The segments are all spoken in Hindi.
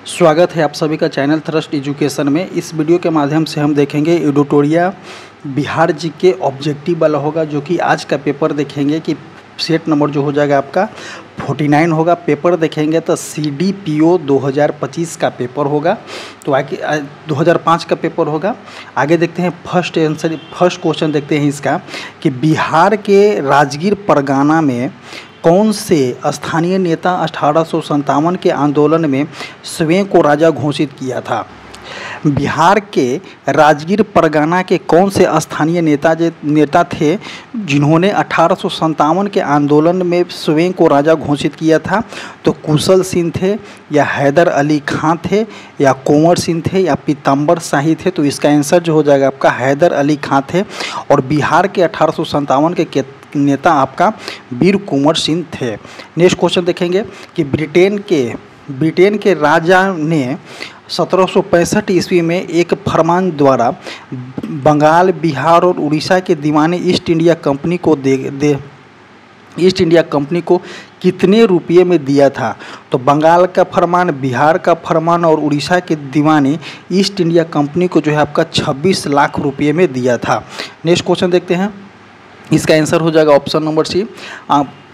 स्वागत है आप सभी का चैनल थ्रस्ट एजुकेशन में। इस वीडियो के माध्यम से हम देखेंगे एडिटोरिया बिहार जी के ऑब्जेक्टिव वाला होगा, जो कि आज का पेपर देखेंगे कि सेट नंबर जो हो जाएगा आपका 49 होगा। पेपर देखेंगे तो CDPO 2025 का पेपर होगा, तो आगे 2005 का पेपर होगा। आगे देखते हैं फर्स्ट क्वेश्चन देखते हैं इसका कि बिहार के राजगीर परगना में कौन से स्थानीय नेता 1857 के आंदोलन में स्वयं को राजा घोषित किया था। बिहार के राजगीर परगना के कौन से स्थानीय नेता थे जिन्होंने 1857 के आंदोलन में स्वयं को राजा घोषित किया था। तो कुशल सिंह थे, या हैदर अली खां थे, या कुंवर सिंह थे, या पीताम्बर शाही थे। तो इसका आंसर जो हो जाएगा आपका हैदर अली खां थे। और बिहार के 1857 के नेता आपका वीर कुंवर सिंह थे। नेक्स्ट क्वेश्चन देखेंगे कि ब्रिटेन के राजा ने 1765 ईस्वी में एक फरमान द्वारा बंगाल, बिहार और उड़ीसा के दीवाने ईस्ट इंडिया कंपनी को कितने रुपये में दिया था। तो बंगाल का फरमान, बिहार का फरमान और उड़ीसा के दीवाने ईस्ट इंडिया कंपनी को जो है आपका 26 लाख रुपये में दिया था। नेक्स्ट क्वेश्चन देखते हैं, इसका आंसर हो जाएगा option number C.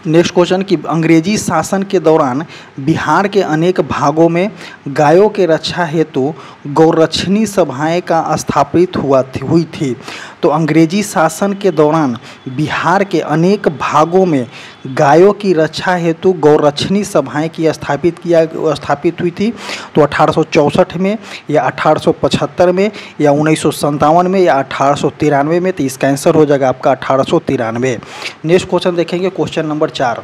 Next question कि अंग्रेजी शासन के दौरान बिहार के अनेक भागों में गायों के रक्षा हेतु गौरक्षणी सभाएं का स्थापित हुई थी। तो अंग्रेजी शासन के दौरान बिहार के अनेक भागों में गायों की रक्षा हेतु गौरक्षणी सभाएं की स्थापित हुई थी। तो 1864 में, या 1875 में, या 1957 में, या 1893 में। तो इसका आंसर हो जाएगा आपका 1893। नेक्स्ट क्वेश्चन देखेंगे, क्वेश्चन नंबर 4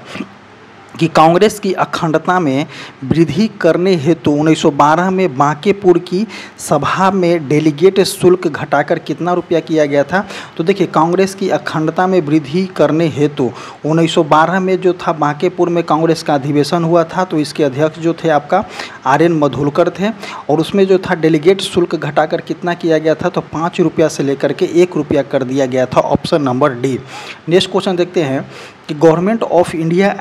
कि कांग्रेस की अखंडता में वृद्धि करने हेतु 1912 में बांकेपुर की सभा में डेलीगेट शुल्क घटाकर कितना रुपया किया गया था। तो देखिए, कांग्रेस की अखंडता में वृद्धि करने हेतु 1912 में जो था बांकेपुर में कांग्रेस का अधिवेशन हुआ था। तो इसके अध्यक्ष जो थे आपका RN मधुलकर थे। और उसमें जो था डेलीगेट शुल्क घटाकर कितना किया गया था, तो 5 रुपया से लेकर के 1 रुपया कर दिया गया था। Option number D. Next question देखते हैं कि गवर्नमेंट ऑफ इंडिया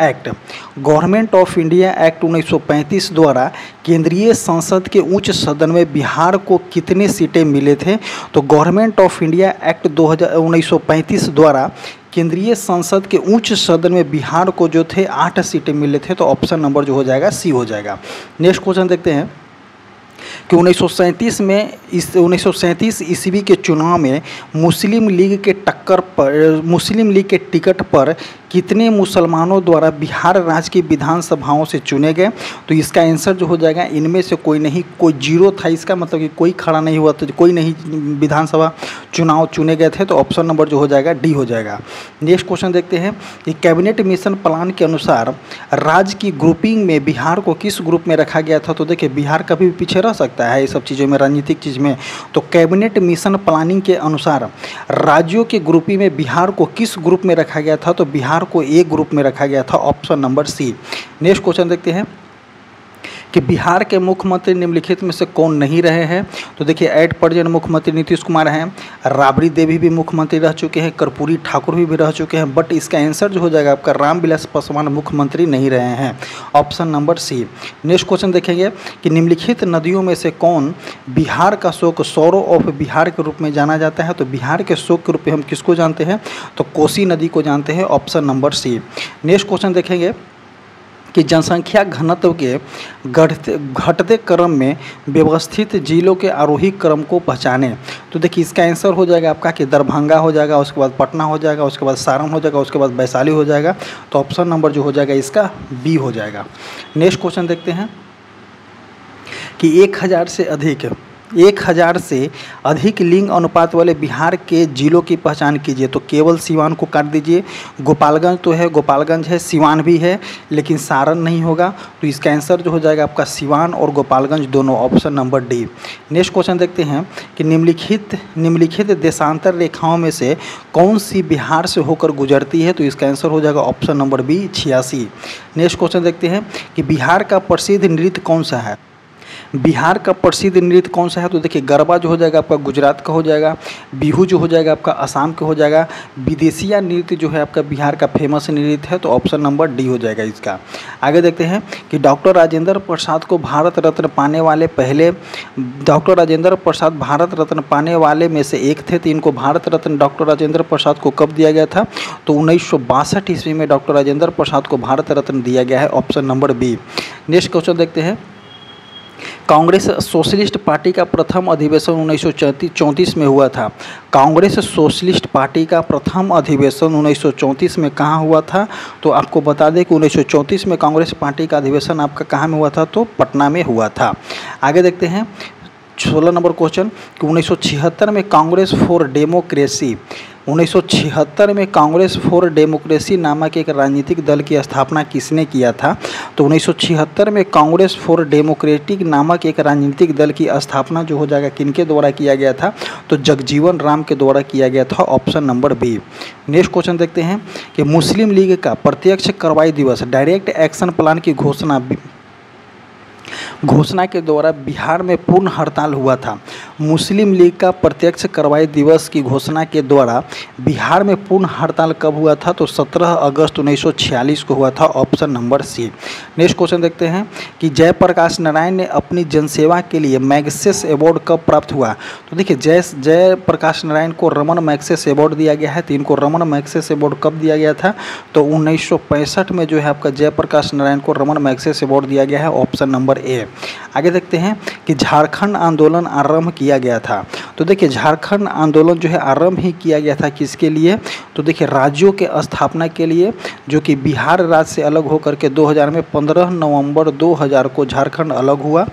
एक्ट 1935 द्वारा केंद्रीय संसद के उच्च सदन में बिहार को कितने सीटें मिले थे। तो गवर्नमेंट ऑफ इंडिया एक्ट 1935 द्वारा केंद्रीय संसद के उच्च सदन में बिहार को जो थे 8 सीटें मिले थे। तो ऑप्शन नंबर जो हो जाएगा सी हो जाएगा। नेक्स्ट क्वेश्चन देखते हैं कि 1937 ईस्वी के चुनाव में मुस्लिम लीग के टिकट पर कितने मुसलमानों द्वारा बिहार राज्य की विधानसभाओं से चुने गए। तो इसका आंसर जो हो जाएगा, इनमें से कोई नहीं, कोई जीरो था। इसका मतलब कि कोई खड़ा नहीं हुआ, तो कोई नहीं विधानसभा चुनाव चुने गए थे। तो ऑप्शन नंबर जो हो जाएगा डी हो जाएगा। नेक्स्ट क्वेश्चन देखते हैं कि कैबिनेट मिशन प्लान के अनुसार राज्य की ग्रुपिंग में बिहार को किस ग्रुप में रखा गया था। तो देखिए, बिहार कभी भी पीछे रह सकता है ये सब चीज़ों में, राजनीतिक चीज़ में। तो कैबिनेट मिशन प्लानिंग के अनुसार राज्यों के ग्रुपिंग में बिहार को किस ग्रुप में रखा गया था। तो बिहार को ए ग्रुप में रखा गया था। Option number C. Next question देखते हैं कि बिहार के मुख्यमंत्री निम्नलिखित में से कौन नहीं रहे हैं। तो देखिए, एट प्रेजेंट मुख्यमंत्री नीतीश कुमार हैं, राबड़ी देवी भी मुख्यमंत्री रह चुके हैं, कर्पूरी ठाकुर भी रह चुके हैं। बट इसका आंसर जो हो जाएगा आपका रामविलास पासवान मुख्यमंत्री नहीं रहे हैं। Option number C. Next question देखेंगे कि निम्नलिखित नदियों में से कौन बिहार का शोक सौरो ऑफ बिहार के रूप में जाना जाता है। तो बिहार के शोक के रूप में हम किसको जानते हैं, तो कोसी नदी को जानते हैं। Option number C. Next question देखेंगे कि जनसंख्या घनत्व के घटते क्रम में व्यवस्थित जिलों के आरोही क्रम को पहचाने। तो देखिए, इसका आंसर हो जाएगा आपका कि दरभंगा हो जाएगा, उसके बाद पटना हो जाएगा, उसके बाद सारण हो जाएगा, उसके बाद वैशाली हो जाएगा। तो ऑप्शन नंबर जो हो जाएगा इसका बी हो जाएगा। नेक्स्ट क्वेश्चन देखते हैं कि 1000 से अधिक लिंग अनुपात वाले बिहार के जिलों की पहचान कीजिए। तो केवल सिवान को काट दीजिए। गोपालगंज तो है, गोपालगंज है, सिवान भी है, लेकिन सारण नहीं होगा। तो इसका आंसर जो हो जाएगा आपका सिवान और गोपालगंज दोनों। Option number D. Next question देखते हैं कि निम्नलिखित देशांतर रेखाओं में से कौन सी बिहार से होकर गुजरती है। तो इसका आंसर हो जाएगा option number B 86। Next question देखते हैं कि बिहार का प्रसिद्ध नृत्य कौन सा है। बिहार का प्रसिद्ध नृत्य कौन सा है? तो देखिए गरबा जो हो जाएगा आपका गुजरात का हो जाएगा, बिहू जो हो जाएगा आपका असम का हो जाएगा, विदेशिया नृत्य जो है आपका बिहार का फेमस नृत्य है, तो ऑप्शन नंबर डी हो जाएगा इसका। आगे देखते हैं कि डॉक्टर राजेंद्र प्रसाद को भारत रत्न पाने वाले पहले, डॉक्टर राजेंद्र प्रसाद भारत रत्न पाने वाले में से एक थे, तो इनको भारत रत्न डॉक्टर राजेंद्र प्रसाद को कब दिया गया था? तो 1962 ईस्वी में डॉक्टर राजेंद्र प्रसाद को भारत रत्न दिया गया है, option number B. Next question देखते हैं, कांग्रेस सोशलिस्ट पार्टी का प्रथम अधिवेशन 1934 में हुआ था। कांग्रेस सोशलिस्ट पार्टी का प्रथम अधिवेशन 1934 में कहाँ हुआ था? तो आपको बता दें कि 1934 में कांग्रेस पार्टी का अधिवेशन आपका कहाँ में हुआ था? तो पटना में हुआ था। आगे देखते हैं 16 नंबर क्वेश्चन कि 1976 में कांग्रेस फॉर डेमोक्रेसी, 1976 में कांग्रेस फॉर डेमोक्रेसी नामक एक राजनीतिक दल की स्थापना किसने किया था? तो 1976 में कांग्रेस फॉर डेमोक्रेटिक नामक एक राजनीतिक दल की स्थापना जो हो जाएगा किनके द्वारा किया गया था? तो जगजीवन राम के द्वारा किया गया था, option number B. Next question देखते हैं कि मुस्लिम लीग का प्रत्यक्ष कार्रवाई दिवस डायरेक्ट एक्शन प्लान की घोषणा के द्वारा बिहार में पूर्ण हड़ताल हुआ था। मुस्लिम लीग का प्रत्यक्ष कार्रवाई दिवस की घोषणा के द्वारा बिहार में पूर्ण हड़ताल कब हुआ था? तो 17 अगस्त 1946 को हुआ था, option number C. Next question देखते हैं कि जयप्रकाश नारायण ने अपनी जनसेवा के लिए मैग्सेस अवार्ड कब प्राप्त हुआ? तो देखिए जयप्रकाश नारायण को रमन मैग्सेस अवार्ड दिया गया है, तो इनको रमन मैग्सेस अवार्ड कब दिया गया था? तो 1965 में जो है आपका जयप्रकाश नारायण को रमन मैग्सेस अवार्ड दिया गया है, ऑप्शन नंबर ए। आगे देखते हैं कि झारखंड आंदोलन आरंभ किया गया था। तो देखिए झारखंड आंदोलन जो है आरंभ ही किया गया था किसके लिए? तो देखिए राज्यों के स्थापना के लिए, जो कि बिहार राज्य से अलग होकर के 2000 में 15 नवंबर 2000 को झारखंड अलग हुआ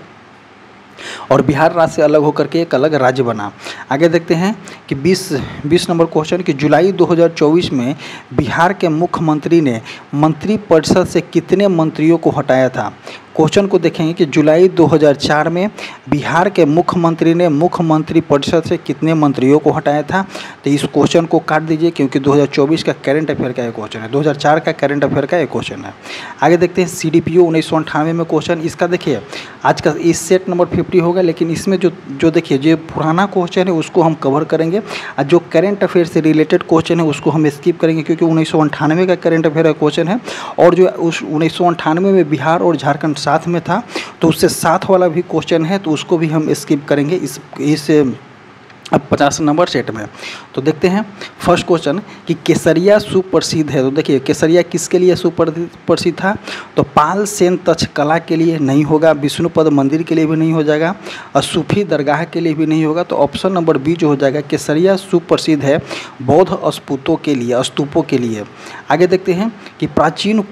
और बिहार राज्य से अलग होकर के एक अलग राज्य बना। आगे देखते हैं कि 20 नंबर क्वेश्चन कि जुलाई 2024 में बिहार के मुख्यमंत्री ने मंत्रिपरिषद से कितने मंत्रियों को हटाया था? क्वेश्चन को देखेंगे कि जुलाई 2004 में बिहार के मुख्यमंत्री ने मुख्यमंत्री परिषद से कितने मंत्रियों को हटाया था? तो इस क्वेश्चन को काट दीजिए क्योंकि 2024 का करंट अफेयर का एक क्वेश्चन है, 2004 का करंट अफेयर का एक क्वेश्चन है। आगे देखते हैं CDPO 1998 में क्वेश्चन, इसका देखिए आज का इस सेट नंबर 50 होगा, लेकिन इसमें जो देखिए जो पुराना क्वेश्चन है उसको हम कवर करेंगे और जो करंट अफेयर से रिलेटेड क्वेश्चन है उसको हम स्किप करेंगे क्योंकि 1998 का करंट अफेयर का क्वेश्चन है और जो उस 1998 में बिहार और झारखंड साथ में था, तो उससे साथ वाला भी क्वेश्चन है तो उसको भी हम स्किप करेंगे इस अब 50 नंबर सेट में। तो देखते हैं फर्स्ट क्वेश्चन कि केसरिया सुप्रसिद्ध है। तो देखिए केसरिया किसके लिए सुप्रसिद्ध था? तो पाल सेन तक्ष कला के लिए नहीं होगा, विष्णुपद मंदिर के लिए भी नहीं हो जाएगा और सूफी दरगाह के लिए भी नहीं होगा। तो ऑप्शन नंबर बी जो हो जाएगा, केसरिया सुप्रसिद्ध है बौद्ध स्तूपों के लिए। आगे देखते हैं कि प्राचीन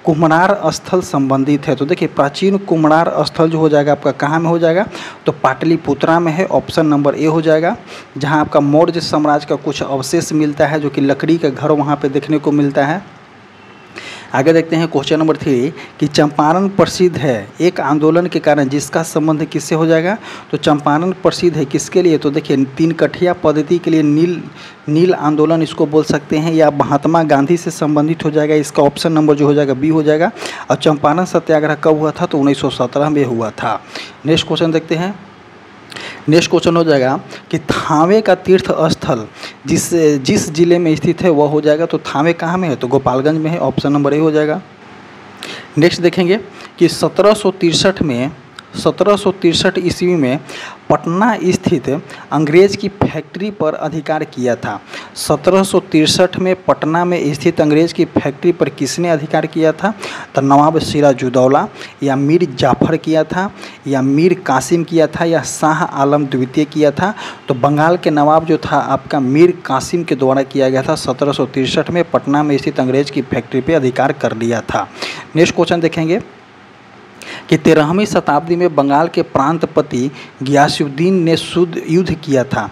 कुम्हार स्थल संबंधित है। तो देखिए प्राचीन कुम्हार स्थल जो हो जाएगा आपका कहाँ में हो जाएगा? तो पाटलिपुत्रा में है, ऑप्शन नंबर ए हो जाएगा, जहाँ आपका मौर्य साम्राज्य का कुछ अवशेष मिलता है जो कि लकड़ी का घर वहाँ पे देखने को मिलता है। आगे देखते हैं क्वेश्चन नंबर 3 कि चंपारण प्रसिद्ध है एक आंदोलन के कारण जिसका संबंध किससे हो जाएगा? तो चंपारण प्रसिद्ध है किसके लिए? तो देखिए 3 कठिया पद्धति के लिए नील आंदोलन इसको बोल सकते हैं या महात्मा गांधी से संबंधित हो जाएगा। इसका ऑप्शन नंबर जो हो जाएगा बी हो जाएगा। और चंपारण सत्याग्रह कब हुआ था? तो 1917 में हुआ था। नेक्स्ट क्वेश्चन देखते हैं। नेक्स्ट क्वेश्चन हो जाएगा कि थावे का तीर्थ स्थल जिस जिले में स्थित है वह हो जाएगा। तो थावे कहाँ में है? तो गोपालगंज में है, ऑप्शन नंबर ए हो जाएगा। नेक्स्ट देखेंगे कि 1763 ईस्वी में पटना स्थित अंग्रेज की फैक्ट्री पर अधिकार किया था। 1763 में पटना में स्थित अंग्रेज की फैक्ट्री पर किसने अधिकार किया था? तो नवाब सिराजुद्दौला या मीर जाफर किया था या मीर कासिम किया था या शाह आलम द्वितीय किया था? तो बंगाल के नवाब जो था आपका मीर कासिम के द्वारा किया गया था। 1763 में पटना में स्थित अंग्रेज की फैक्ट्री पर अधिकार कर लिया था। नेक्स्ट क्वेश्चन देखेंगे कि 13वीं शताब्दी में बंगाल के प्रांतपति गियासुद्दीन ने युद्ध किया था।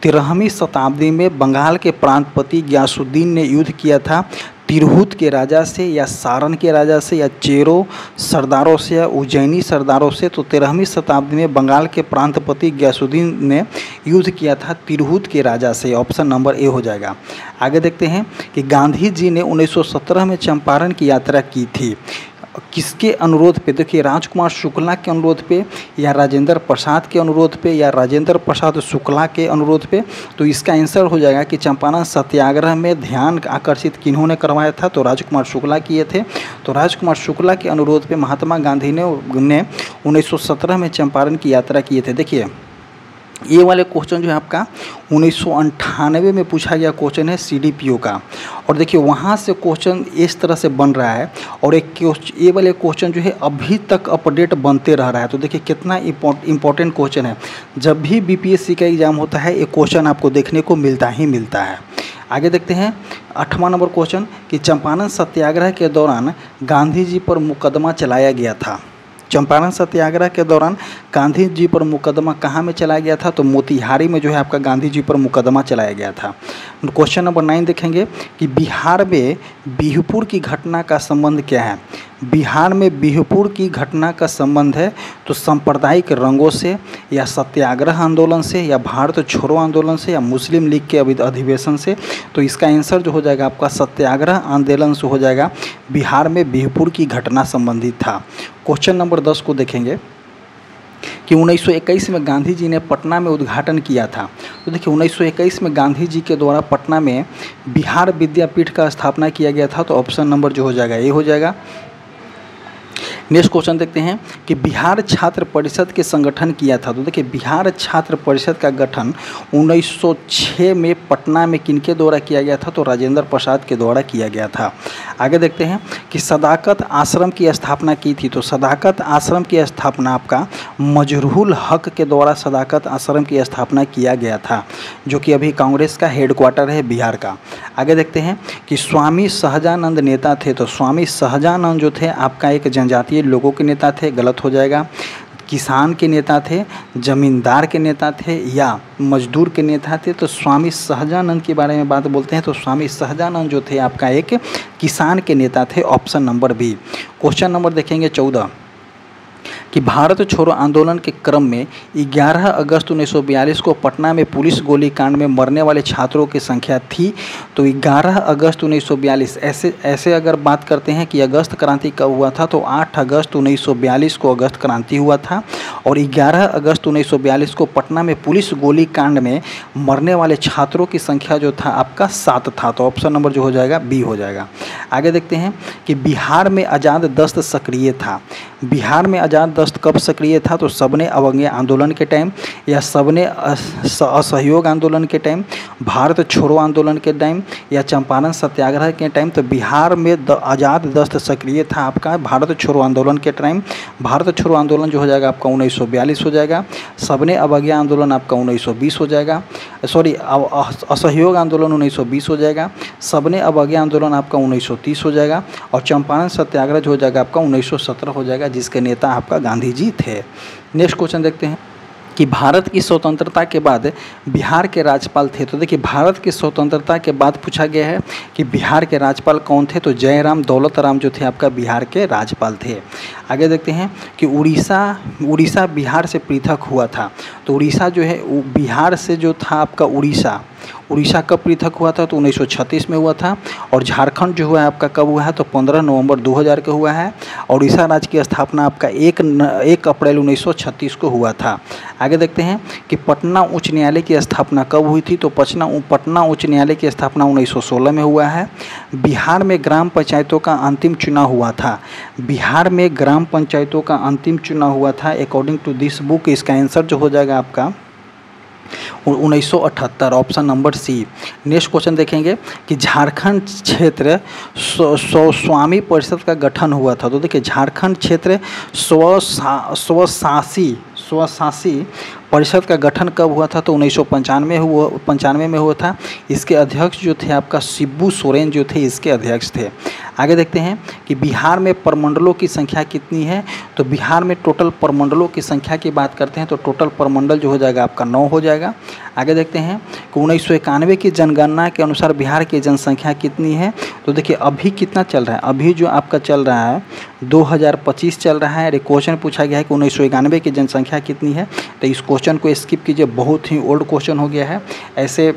13वीं शताब्दी में बंगाल के प्रांतपति गियासुद्दीन ने युद्ध किया था तिरहुत के राजा से या सारण के राजा से या चेरो सरदारों से या उज्जैनी सरदारों से? तो 13वीं शताब्दी में बंगाल के प्रांतपति गियासुद्दीन ने युद्ध किया था तिरहुत के राजा से, ऑप्शन नंबर ए हो जाएगा। आगे देखते हैं कि गांधी जी ने 1917 में चंपारण की यात्रा की थी। किसके अनुरोध पे, देखिए राजकुमार शुक्ला के अनुरोध पे या राजेंद्र प्रसाद के अनुरोध पे या राजेंद्र प्रसाद शुक्ला के अनुरोध पे। तो इसका आंसर हो जाएगा कि चंपारण सत्याग्रह में ध्यान आकर्षित किन्होंने करवाया था, तो राजकुमार शुक्ला किए थे। तो राजकुमार शुक्ला के अनुरोध पे महात्मा गांधी ने 1917 में चंपारण की यात्रा किए थे। देखिए ये वाले क्वेश्चन जो है आपका 1998 में पूछा गया क्वेश्चन है CDPO का, और देखिए वहाँ से क्वेश्चन इस तरह से बन रहा है, और ये वाले क्वेश्चन जो है अभी तक अपडेट बनते रह रहा है। तो देखिए कितना इम्पोर्टेंट क्वेश्चन है, जब भी BPSC का एग्जाम होता है ये क्वेश्चन आपको देखने को मिलता ही मिलता है। आगे देखते हैं 8वां नंबर क्वेश्चन कि चंपारण सत्याग्रह के दौरान गांधी जी पर मुकदमा चलाया गया था। चंपारण सत्याग्रह के दौरान गांधी जी पर मुकदमा कहाँ में चलाया गया था, तो मोतिहारी में जो है आपका गांधी जी पर मुकदमा चलाया गया था। क्वेश्चन नंबर 9 देखेंगे कि बिहार में बिहपुर की घटना का संबंध क्या है। बिहार में बिहपुर की घटना का संबंध है तो सांप्रदायिक रंगों से या सत्याग्रह आंदोलन से या भारत छोड़ो आंदोलन से या मुस्लिम लीग के अधिवेशन से। तो इसका आंसर जो हो जाएगा आपका सत्याग्रह आंदोलन से हो जाएगा। बिहार में बिहपुर की घटना संबंधित था। क्वेश्चन नंबर 10 को देखेंगे कि 1921 में गांधी जी ने पटना में उद्घाटन किया था। तो देखिए 1921 में गांधी जी के द्वारा पटना में बिहार विद्यापीठ का स्थापना किया गया था। तो ऑप्शन नंबर जो हो जाएगा ये हो जाएगा। नेक्स्ट क्वेश्चन देखते हैं कि बिहार छात्र परिषद के संगठन किया था। तो देखिए बिहार छात्र परिषद का गठन 1906 में पटना में किनके द्वारा किया गया था, तो राजेंद्र प्रसाद के द्वारा किया गया था। आगे देखते हैं कि सदाकत आश्रम की स्थापना की थी। तो सदाकत आश्रम की स्थापना आपका मजरूल हक के द्वारा सदाकत आश्रम की स्थापना किया गया था, जो कि अभी कांग्रेस का हेडक्वार्टर है बिहार का। आगे देखते हैं कि स्वामी सहजानंद नेता थे। तो स्वामी सहजानंद जो थे आपका एक जनजातीय लोगों के नेता थे, गलत हो जाएगा। किसान के नेता थे, जमींदार के नेता थे या मजदूर के नेता थे। तो स्वामी सहजानंद के बारे में बात बोलते हैं तो स्वामी सहजानंद जो थे आपका एक किसान के नेता थे। Option number B. Question number देखेंगे 14 कि भारत छोड़ो आंदोलन के क्रम में 11 अगस्त 1942 को पटना में पुलिस गोलीकांड में मरने वाले छात्रों की संख्या थी। तो 11 अगस्त 1942 ऐसे अगर बात करते हैं कि अगस्त क्रांति कब हुआ था, तो 8 अगस्त 1942 को अगस्त क्रांति हुआ था, और 11 अगस्त 1942 को पटना में पुलिस गोलीकांड में मरने वाले छात्रों की संख्या जो था आपका 7 था। तो ऑप्शन नंबर जो हो जाएगा बी हो जाएगा। आगे देखते हैं कि बिहार में आज़ाद दस्त सक्रिय था। बिहार में आज़ाद दस्त कब सक्रिय था, तो सबने अवज्ञा आंदोलन के टाइम या सबने असहयोग आंदोलन के टाइम, भारत छोड़ो आंदोलन के टाइम या चंपारण सत्याग्रह के टाइम। तो बिहार में आज़ाद दस्त सक्रिय था आपका भारत छोड़ो आंदोलन के टाइम। भारत छोड़ो आंदोलन जो हो जाएगा आपका 1942 हो जाएगा। सबने अवज्ञा आंदोलन आपका 1920 हो जाएगा। सॉरी असहयोग आंदोलन 1920 हो जाएगा। सबने अवज्ञा आंदोलन आपका 1930 हो जाएगा, और चंपारण सत्याग्रह जो हो जाएगा आपका 1917 हो जाएगा, जिसके नेता आपका गांधी जी थे। नेक्स्ट क्वेश्चन देखते हैं कि भारत की स्वतंत्रता के बाद बिहार के राज्यपाल थे। तो देखिए भारत की स्वतंत्रता के बाद पूछा गया है कि बिहार के राज्यपाल कौन थे, तो जयराम दौलत राम जो थे आपका बिहार के राज्यपाल थे। आगे देखते हैं कि उड़ीसा बिहार से पृथक हुआ था। तो उड़ीसा जो है बिहार से जो था आपका उड़ीसा कब पृथक हुआ था, तो 1936 में हुआ था। और झारखंड जो हुआ है आपका कब हुआ है, तो 15 नवंबर 2000 को हुआ है। और उड़ीसा राज्य की स्थापना आपका 1 अप्रैल 1936 को हुआ था। आगे देखते हैं कि पटना उच्च न्यायालय की स्थापना कब हुई थी, तो पटना उच्च न्यायालय की स्थापना 1916 में हुआ है। बिहार में ग्राम पंचायतों का अंतिम चुनाव हुआ था। बिहार में ग्राम पंचायतों का अंतिम चुनाव हुआ था अकॉर्डिंग टू दिस बुक। इसका आंसर जो हो जाएगा आपका 1978, option number C. Next question देखेंगे कि झारखंड क्षेत्र स्वामी परिषद का गठन हुआ था। तो देखिए झारखंड क्षेत्र स्वशासी परिषद का गठन कब हुआ था, तो 1995 में हुआ था। इसके अध्यक्ष जो थे आपका शिबू सोरेन जो थे इसके अध्यक्ष थे। आगे देखते हैं कि बिहार में प्रमंडलों की संख्या कितनी है, तो बिहार में टोटल प्रमंडलों की संख्या की बात करते हैं तो टोटल प्रमंडल जो हो जाएगा आपका 9 हो जाएगा। आगे देखते हैं कि 1991 की जनगणना के अनुसार बिहार की जनसंख्या कितनी है, तो देखिए अभी कितना चल रहा है, अभी जो आपका चल रहा है 2025 चल रहा है। क्वेश्चन पूछा गया है कि 1991 की जनसंख्या कितनी है, तो इस क्वेश्चन को स्किप कीजिए, बहुत ही ओल्ड क्वेश्चन हो गया है। ऐसे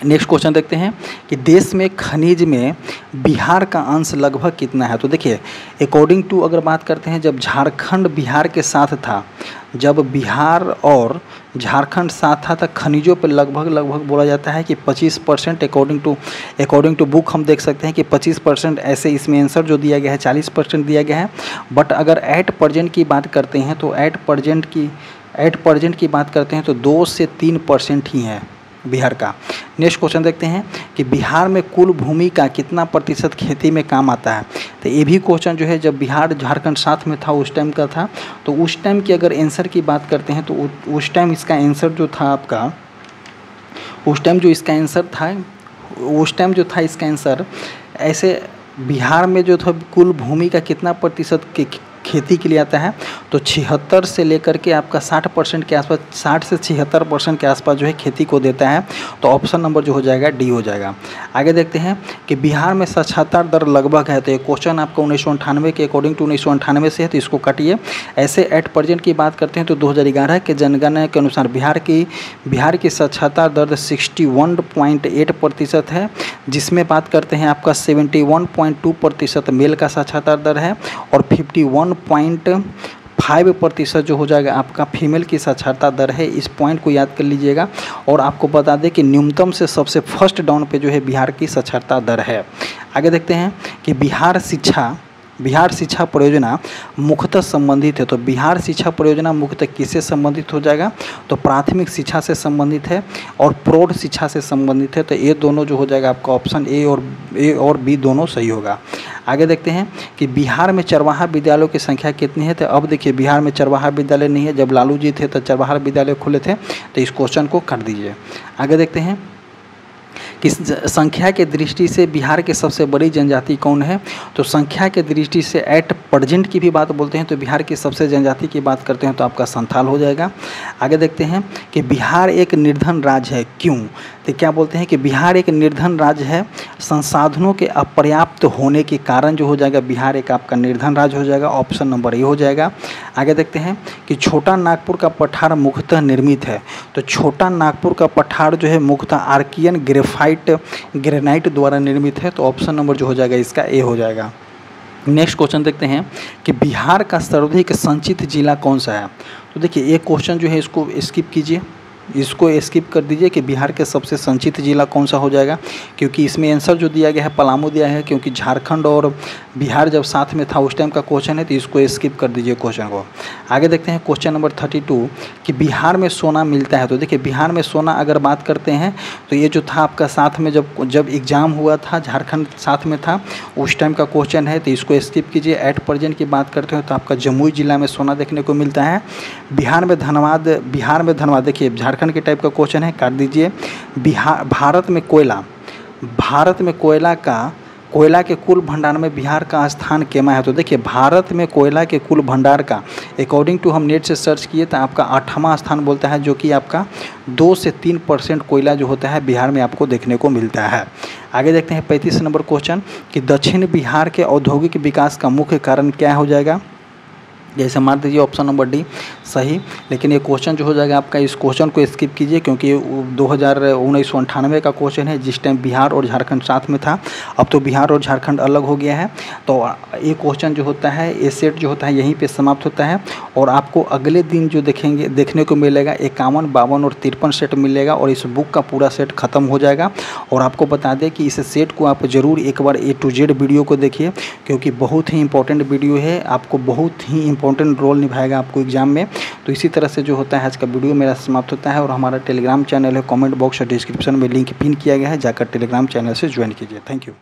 नेक्स्ट क्वेश्चन देखते हैं कि देश में खनिज में बिहार का अंश लगभग कितना है। तो देखिए अकॉर्डिंग टू अगर बात करते हैं, जब झारखंड बिहार के साथ था, जब बिहार और झारखंड साथ था, तो खनिजों पर लगभग बोला जाता है कि 25%। अकॉर्डिंग टू बुक हम देख सकते हैं कि 25% ऐसे इसमें आंसर जो दिया गया है 40% दिया गया है। बट अगर एट प्रेजेंट की बात करते हैं तो एट प्रेजेंट की बात करते हैं तो 2 से 3% ही है बिहार का। नेक्स्ट क्वेश्चन देखते हैं कि बिहार में कुल भूमि का कितना प्रतिशत खेती में काम आता है। तो ये भी क्वेश्चन जो है जब बिहार झारखंड साथ में था उस टाइम का था, तो उस टाइम की अगर आंसर की बात करते हैं तो उस टाइम इसका आंसर जो था आपका, उस टाइम जो इसका आंसर ऐसे बिहार में जो था कुल भूमि का कितना प्रतिशत के खेती के लिए आता है, तो 76 से लेकर के आपका 60% के आसपास, 60 से 76% के आसपास जो है खेती को देता है। तो ऑप्शन नंबर जो हो जाएगा डी हो जाएगा। आगे देखते हैं कि बिहार में साक्षरता दर लगभग है। तो ये क्वेश्चन आपका 1998 के अकॉर्डिंग टू 1998 से है, तो इसको काटिए। ऐसे एट प्रेजेंट की बात करते हैं तो 2011 के जनगणना के अनुसार बिहार की साक्षरता दर 61.8% है, जिसमें बात करते हैं आपका 71.2% मेल का साक्षरता दर है और 51.5% जो हो जाएगा आपका फीमेल की साक्षरता दर है। इस पॉइंट को याद कर लीजिएगा। और आपको बता दें कि न्यूनतम से सबसे फर्स्ट डाउन पे जो है बिहार की साक्षरता दर है। आगे देखते हैं कि बिहार शिक्षा परियोजना मुख्यतः संबंधित है। तो बिहार शिक्षा परियोजना मुख्यतः किससे संबंधित हो जाएगा, तो प्राथमिक शिक्षा से संबंधित है और प्रौढ़ शिक्षा से संबंधित है। तो ये दोनों जो हो जाएगा आपका ऑप्शन ए और बी दोनों सही होगा। आगे देखते हैं कि बिहार में चरवाहा विद्यालयों की संख्या कितनी है। तो अब देखिए बिहार में चरवाहा विद्यालय नहीं है, जब लालू जी थे तो चरवाहा विद्यालय खुले थे, तो इस क्वेश्चन को कर दीजिए। आगे देखते हैं कि संख्या के दृष्टि से बिहार की सबसे बड़ी जनजाति कौन है। तो संख्या के दृष्टि से एट प्रेजेंट की भी बात बोलते हैं तो बिहार की सबसे जनजाति की बात करते हैं तो आपका संथाल हो जाएगा। आगे देखते हैं कि बिहार एक निर्धन राज्य है, क्यों। तो क्या बोलते हैं कि बिहार एक निर्धन राज्य है, संसाधनों के अपर्याप्त होने के कारण जो हो जाएगा बिहार एक आपका निर्धन राज्य हो जाएगा। ऑप्शन नंबर ए हो जाएगा। आगे देखते हैं कि छोटा नागपुर का पठार मुख्यतः निर्मित है। तो छोटा नागपुर का पठार जो है मुख्यतः आर्कियन ग्रेनाइट द्वारा निर्मित है। तो ऑप्शन नंबर जो हो जाएगा इसका ए हो जाएगा। नेक्स्ट क्वेश्चन देखते हैं कि बिहार का सर्वाधिक संचित जिला कौन सा है। तो देखिए एक क्वेश्चन जो है इसको स्किप कीजिए, इसको स्किप कर दीजिए कि बिहार के सबसे संचित जिला कौन सा हो जाएगा, क्योंकि इसमें आंसर जो दिया गया है पलामू दिया है, क्योंकि झारखंड और बिहार जब साथ में था उस टाइम का क्वेश्चन है, तो इसको स्किप कर दीजिए क्वेश्चन को। आगे देखते हैं क्वेश्चन नंबर 32 कि बिहार में सोना मिलता है। तो देखिए बिहार में सोना अगर बात करते हैं तो ये जो था आपका साथ में जब एग्ज़ाम हुआ था झारखंड साथ में था उस टाइम का क्वेश्चन है, तो इसको स्किप कीजिए। एट प्रेजेंट की बात करते हैं तो आपका जमुई जिला में सोना देखने को मिलता है। बिहार में धनबाद देखिए झारखंड के टाइप का क्वेश्चन है, काट दीजिए। भारत में कोयला के कुल भंडार में बिहार का स्थान केमा है। तो देखिए भारत में कोयला के कुल भंडार का अकॉर्डिंग टू हम नेट से सर्च किए तो आपका 8वां स्थान बोलता है, जो कि आपका 2 से 3% कोयला जो होता है बिहार में आपको देखने को मिलता है। आगे देखते हैं 35 नंबर क्वेश्चन कि दक्षिण बिहार के औद्योगिक विकास का मुख्य कारण क्या हो जाएगा। जैसे मान दीजिए ऑप्शन नंबर डी सही, लेकिन ये क्वेश्चन जो हो जाएगा आपका, इस क्वेश्चन को स्किप कीजिए क्योंकि 1998 का क्वेश्चन है जिस टाइम बिहार और झारखंड साथ में था। अब तो बिहार और झारखंड अलग हो गया है, तो ये क्वेश्चन जो होता है ये सेट जो होता है यहीं पे समाप्त होता है। और आपको अगले दिन जो देखने को मिलेगा 51, 52 और 53 सेट मिलेगा और इस बुक का पूरा सेट खत्म हो जाएगा। और आपको बता दें कि इस सेट को आप ज़रूर एक बार A to Z वीडियो को देखिए, क्योंकि बहुत ही इंपॉर्टेंट वीडियो है, आपको बहुत ही इंपॉर्टेंट रोल निभाएगा आपको एग्जाम में। तो इसी तरह से जो होता है आज का वीडियो मेरा समाप्त होता है। और हमारा टेलीग्राम चैनल है, कमेंट बॉक्स और डिस्क्रिप्शन में लिंक पिन किया गया है, जाकर टेलीग्राम चैनल से ज्वाइन कीजिए। Thank you.